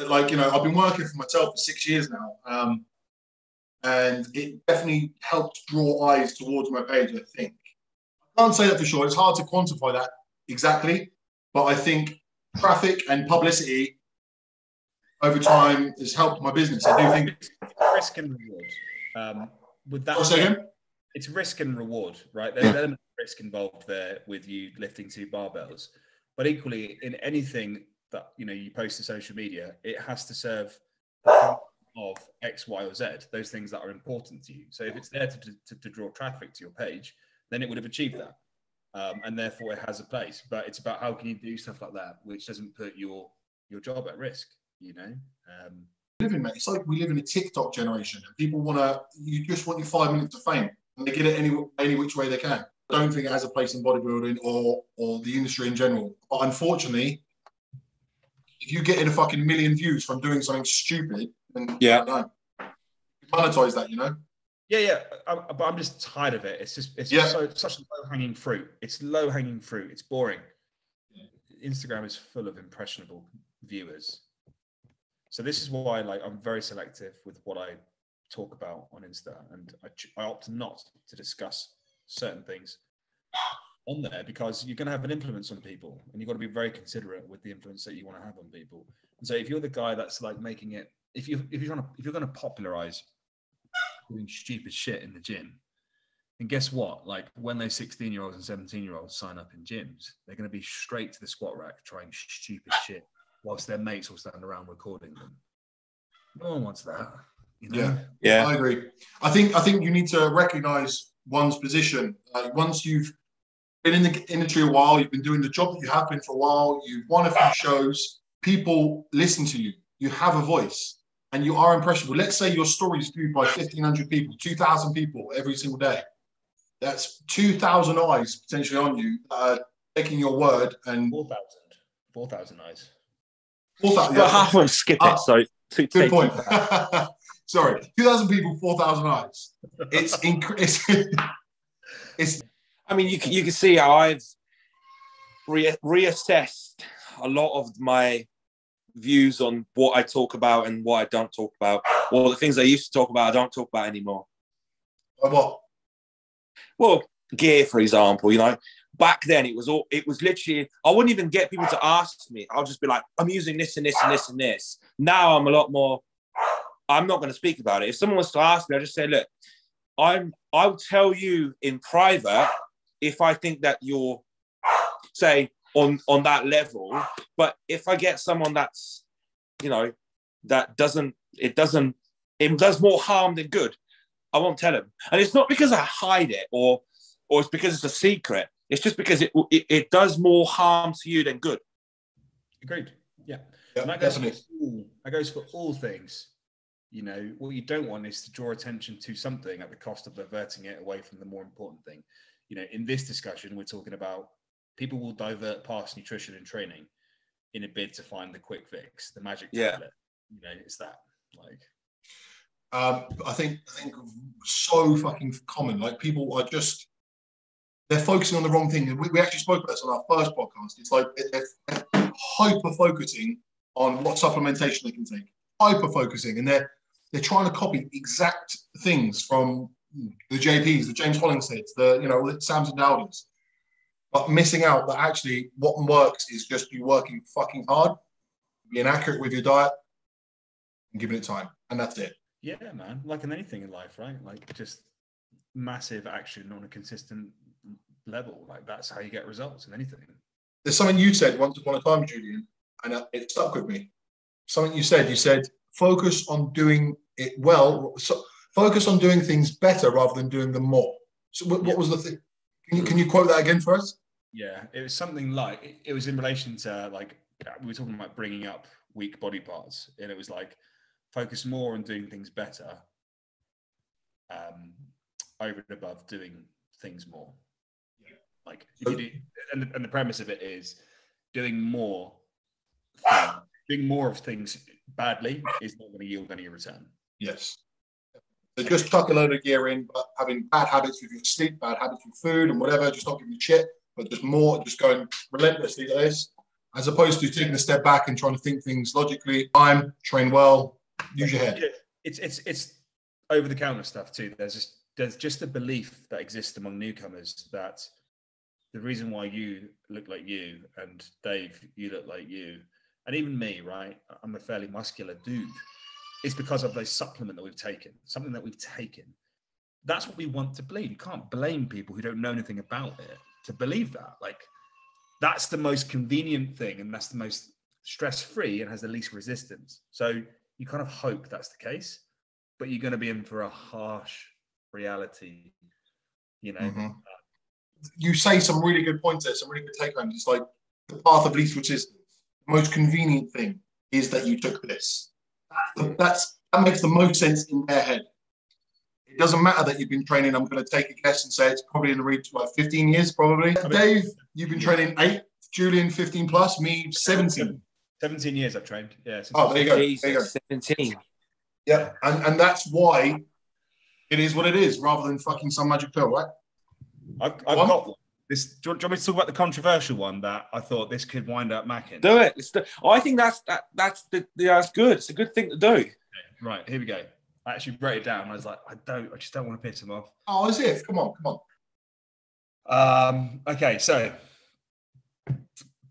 Like, you know, I've been working for myself for 6 years now, and it definitely helped draw eyes towards my page, I think. I can't say that for sure. It's hard to quantify that exactly, but I think traffic and publicity over time has helped my business. I do think it's risk and reward. With that, it's risk and reward, right? There's an element of risk involved there with you lifting 2 barbells, but equally in anything that you post to social media, it has to serve the of X, Y, or Z. Those things that are important to you. So if it's there to draw traffic to your page, then it would have achieved that, and therefore it has a place. But it's about how can you do stuff like that, which doesn't put your job at risk. It's like we live in a TikTok generation, and people you just want your 5 minutes of fame, and they get it any which way they can. I don't think it has a place in bodybuilding or the industry in general. But unfortunately, if you get in a fucking million views from doing something stupid, then monetize that, But I'm just tired of it. It's such low-hanging fruit. It's low-hanging fruit. It's boring. Instagram is full of impressionable viewers. So this is why, I'm very selective with what I talk about on Insta, and I opt not to discuss certain things on there because you're going to have an influence on people, and you've got to be very considerate with the influence that you want to have on people. And so if you're the guy that's making it, if you're going to popularize doing stupid shit in the gym, and guess what? When those 16-year-olds and 17-year-olds sign up in gyms, they're going to be straight to the squat rack trying stupid shit whilst their mates will stand around recording them. No one wants that. Yeah, I agree. I think you need to recognize one's position. Once you've been in the industry a while, you've been doing the job that you have been for a while, you've won a few shows, people listen to you, you have a voice, and you are impressionable. Let's say your story is viewed by 1,500 people, 2,000 people every single day. That's 2,000 eyes potentially on you, taking your word. And 4,000 eyes. 4,000. Well, half of them skip it, so good point. Sorry, 2,000 people, 4,000 eyes. It's. I mean, you can see how I've reassessed a lot of my views on what I talk about and what I don't talk about. Well, the things I used to talk about, I don't talk about anymore. Like what? Well, gear, for example. Back then it was literally, I wouldn't even get people to ask me. I'll just be like, I'm using this and this and this and this. Now I'm a lot more, I'm not going to speak about it. If someone wants to ask me, I'll just say, look, I'll tell you in private if I think that you're, say, on that level. But if I get someone that's, that it does more harm than good, I won't tell them. And it's not because I hide it or it's because it's a secret. It's just because it does more harm to you than good. Agreed. Yeah. And that goes for all things. What you don't want is to draw attention to something at the cost of diverting it away from the more important thing. In this discussion, we're talking about people will divert past nutrition and training in a bid to find the quick fix, the magic tablet. It's that. I think so fucking common. People are just, they're focusing on the wrong thing. We actually spoke about this on our first podcast. It's they're hyper-focusing on what supplementation they can take. Hyper-focusing, and they're trying to copy exact things from the JPs, the James Hollingsheads, the Sams and Dowders, but missing out that actually what works is just you working fucking hard, being accurate with your diet, and giving it time, and that's it. Yeah, man. Like in anything in life, right? Just massive action on a consistent level. That's how you get results in anything. There's something you said once upon a time, Julian, and it stuck with me. Something you said, focus on doing it well. So focus on doing things better rather than doing them more. So what was the thing? Can you quote that again for us? Yeah, it was something it was in relation to we were talking about bringing up weak body parts, and it was focus more on doing things better over and above doing things more. If you do, and the premise of it is doing more of things badly is not going to yield any return. Yes. So just chuck a load of gear in, but having bad habits with your sleep, bad habits with food and whatever, just not giving a shit, but just going relentlessly to this, as opposed to taking a step back and trying to think things logically. Train well, use your head. It's over the counter stuff too. There's just a belief that exists among newcomers that the reason why you look like you and Dave, you look like you, and even me, right? I'm a fairly muscular dude. It's because of the supplement that we've taken, something that we've taken. That's what we want to believe. You can't blame people who don't know anything about it to believe that. Like, that's the most convenient thing, and that's the most stress-free and has the least resistance. So you kind of hope that's the case, but you're going to be in for a harsh reality, you know. Mm-hmm. You say some really good points there, some really good take-homes. It's like the path of least resistance. The most convenient thing is that you took this. That makes the most sense in their head. It doesn't matter that you've been training. I'm going to take a guess and say it's probably in the region of 15 years, probably. Dave, you've been training 8. Julian, 15 plus. Me, 17. 17 years I've trained. Yeah. Oh, there you go. Jesus, there you go. 17. Yeah, and that's why it is what it is, rather than fucking some magic pill, right? I've got one. Do you want me to talk about the controversial one that I thought this could wind up macking? Do it. I think that's good. It's a good thing to do. Okay, right, here we go. I actually wrote it down. I was like, I just don't want to piss him off. Oh, is it? Come on. Okay, so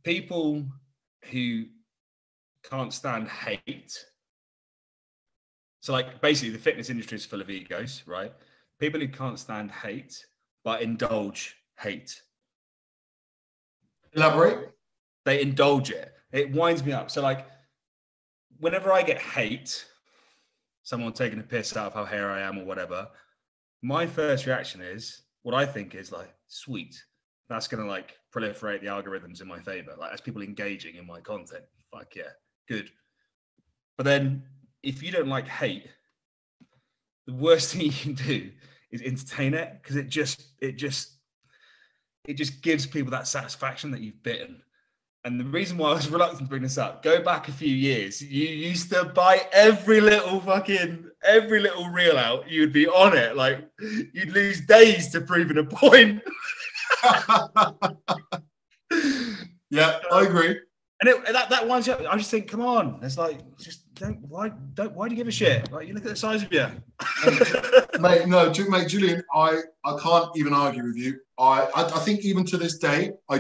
people who can't stand hate. So, like, basically, the fitness industry is full of egos, right? People who can't stand hate but indulge hate. Elaborate. They indulge it. It winds me up. So, like, whenever I get hate, someone taking a piss out of how hair I am or whatever, my first reaction is, what I think is like, sweet. That's going to like proliferate the algorithms in my favor. Like, that's people engaging in my content. Fuck yeah, good. But then if you don't like hate, the worst thing you can do is entertain it, because it just gives people that satisfaction that you've bitten. And the reason why I was reluctant to bring this up, go back a few years, you used to buy every little reel out. You'd be on it. Like, you'd lose days to proving a point. Yeah, I agree. And that winds you up. I just think, come on. It's like, just why do you give a shit? Like, you look at the size of you. Mate, Julian, I can't even argue with you. I think even to this day, I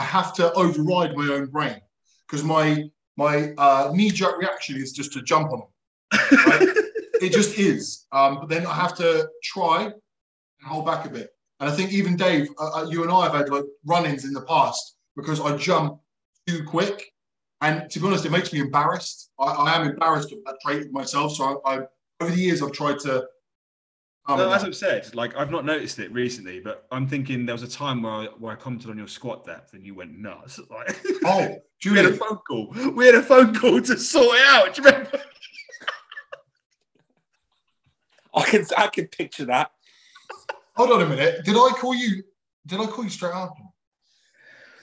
have to override my own brain, because my knee-jerk reaction is just to jump on them. Right? It just is. But then I have to try and hold back a bit. And I think even Dave, you and I have had like run-ins in the past because I jump too quick. And to be honest, it makes me embarrassed. I am embarrassed of that trait myself. So I over the years, I've tried to. No, as I've said, like, I've not noticed it recently, but I'm thinking there was a time where I commented on your squat depth and you went nuts. Like, oh, Julian. We had a phone call. We had a phone call to sort it out. Do you remember? I can picture that. Hold on a minute. Did I call you straight after?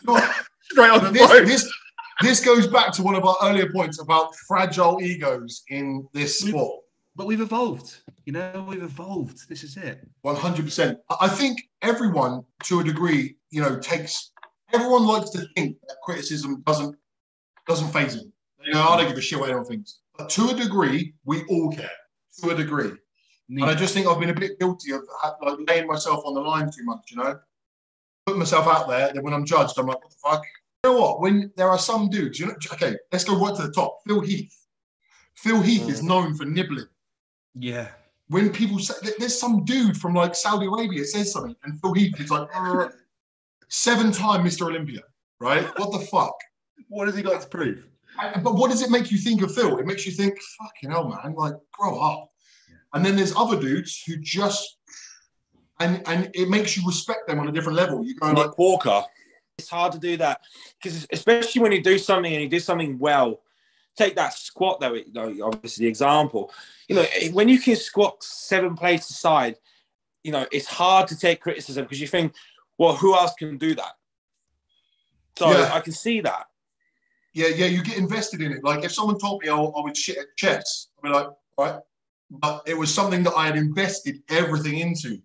No, straight on the phone. This goes back to one of our earlier points about fragile egos in this sport. But we've evolved. You know, we've evolved. This is it. 100%. I think everyone, to a degree, everyone likes to think that criticism doesn't faze them. You know, I don't give a shit what anyone thinks. But to a degree, we all care. To a degree. And I just think I've been a bit guilty of like laying myself on the line too much, you know? Putting myself out there, then when I'm judged, I'm like, what the fuck? You know what? When there are some dudes, okay, let's go right to the top. Phil Heath. Phil Heath is known for nibbling. Yeah. When people say, there's some dude from like Saudi Arabia says something, and Phil Heath is like, 7-time Mr. Olympia, right? What the fuck? What has he got to prove? But what does it make you think of Phil? It makes you think, fucking hell, man, like, grow up. Yeah. And then there's other dudes who just, and it makes you respect them on a different level. You go like Walker. It's hard to do that, because especially when you do something and you do something well. Take that squat though, obviously the example. You know, when you can squat 7 plates aside, you know, it's hard to take criticism, because you think, well, who else can do that? So yeah. I can see that. Yeah, you get invested in it. Like, if someone told me I would shit at chess, I'd be like, all right, but it was something that I had invested everything into.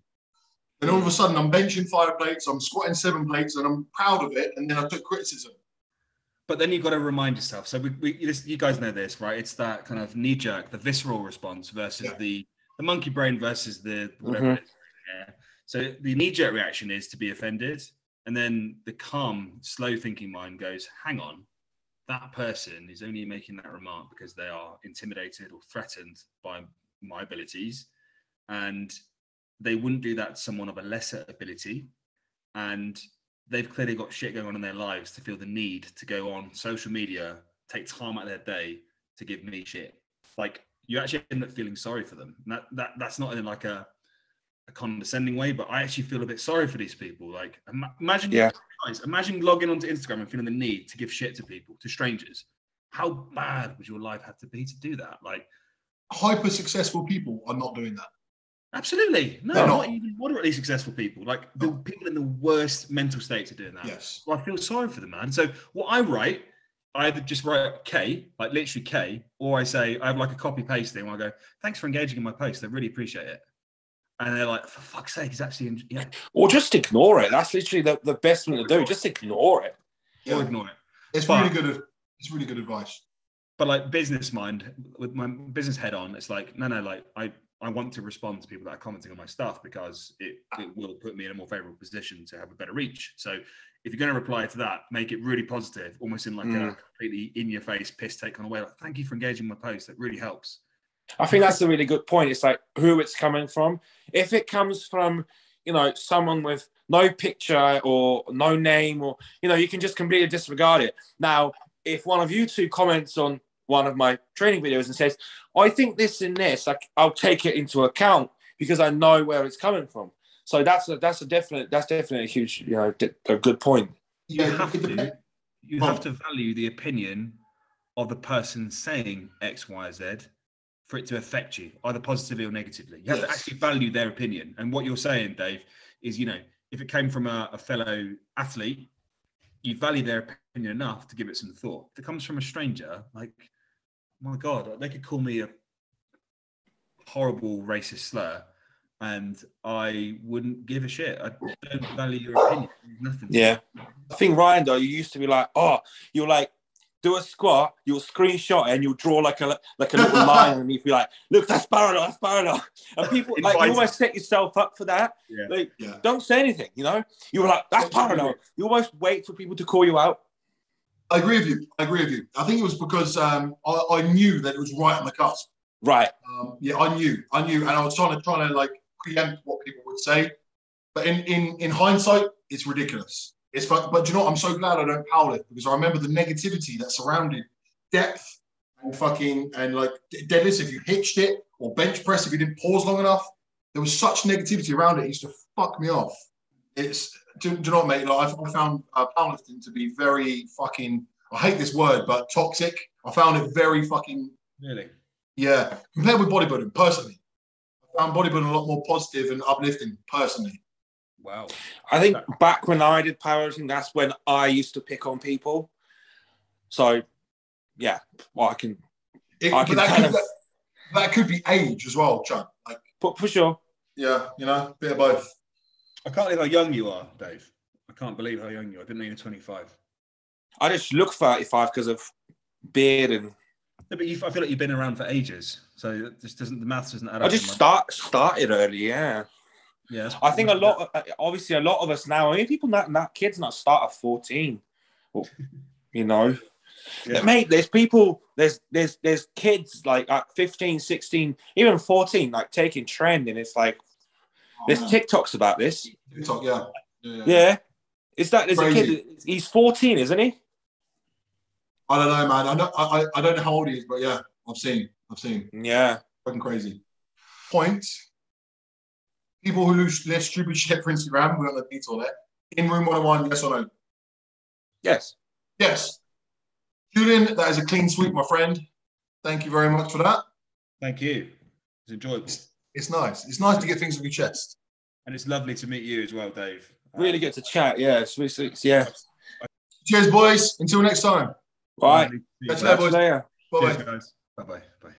And all of a sudden, I'm benching 5 plates, I'm squatting 7 plates, and I'm proud of it. And then I took criticism. But then you've got to remind yourself. So you guys know this, right? It's that kind of knee jerk, the visceral response versus the monkey brain versus the whatever it is. Yeah. So the knee jerk reaction is to be offended. And then the calm, slow thinking mind goes, hang on, that person is only making that remark because they are intimidated or threatened by my abilities. And they wouldn't do that to someone of a lesser ability. And they've clearly got shit going on in their lives to feel the need to go on social media, take time out of their day to give me shit. Like, you actually end up feeling sorry for them. And that's not in like a condescending way, but I actually feel a bit sorry for these people. Like, imagine logging onto Instagram and feeling the need to give shit to people, to strangers. How bad would your life have to be to do that? Like, hyper successful people are not doing that. Absolutely. No, not even moderately successful people. Like the people in the worst mental states are doing that. Yes. Well, I feel sorry for them, man. So what I write, I either just write K, like literally K, or I say, I have like a copy paste thing where I go, thanks for engaging in my post. I really appreciate it. And they're like, for fuck's sake, it's actually, yeah. Or just ignore it. That's literally the best thing to do. Just ignore it. Or ignore it. It's really good advice. But like business mind, with my business head on, it's like, no, like I want to respond to people that are commenting on my stuff because it will put me in a more favorable position to have a better reach. So if you're going to reply to that, make it really positive, almost in like a completely in your face piss take kind of way. Like, thank you for engaging my post. That really helps. I think that's a really good point. It's like who it's coming from. If it comes from, someone with no picture or no name, or, you can just completely disregard it. Now, if one of you two comments on one of my training videos and says, I think this and this, I'll take it into account because I know where it's coming from. So that's definitely a huge, a good point. You have to value the opinion of the person saying X, Y, Z for it to affect you, either positively or negatively. You have to actually value their opinion. And what you're saying, Dave, is, if it came from a fellow athlete, you value their opinion enough to give it some thought. If it comes from a stranger, like, my God, they could call me a horrible racist slur and I wouldn't give a shit. I don't value your opinion. Nothing. Yeah. I think, Ryan, though, you used to be like, you'll like do a squat, you'll screenshot it and you'll draw like a little line and you'll be like, look, that's parallel. And people, like, you almost set yourself up for that. Yeah. Don't say anything, You were like, that's parallel. You almost wait for people to call you out. I agree with you. I think it was because I knew that it was right on the cusp. Right. I knew, and I was trying to like preempt what people would say. But in hindsight, it's ridiculous. It's fun, but do you know what? I'm so glad I don't powerlift because I remember the negativity that surrounded depth and like deadlifts if you hitched it, or bench press if you didn't pause long enough. There was such negativity around it. It used to fuck me off. Do you know what, mate? Like, I found powerlifting to be very fucking, I hate this word, but toxic. I found it very fucking... Really? Yeah. Compared with bodybuilding, personally. I found bodybuilding a lot more positive and uplifting, personally. Wow. I think back when I did powerlifting, that's when I used to pick on people. So, yeah, well, that could be age as well, Chuck. Like, for sure. Yeah, a bit of both. I can't believe how young you are, Dave. I can't believe how young you are. I didn't know you were 25. I just look 35 because of beard and... No, but I feel like you've been around for ages, so the maths doesn't add up. I just started early, yeah. Yeah, I think a lot of us now, people not kids not start at 14, Yeah. Mate, there's people, there's kids like at 15, 16, even 14, like taking trend, and it's like, there's TikToks about this. TikTok, yeah. Yeah. There's a kid, he's 14, isn't he? I don't know, man. I don't know how old he is, but yeah, I've seen. Yeah. Fucking crazy. Point. People who live stupid shit for Instagram, we're on the detail there. In room 101, yes or no? Yes. Yes. Julian, that is a clean sweep, my friend. Thank you very much for that. Thank you. It's enjoyable. It's nice. It's nice to get things off your chest. And it's lovely to meet you as well, Dave. Really good to chat. Yeah. Yeah. Cheers, boys. Until next time. Bye. Catch you later, boys. Bye-bye. Bye-bye. Bye.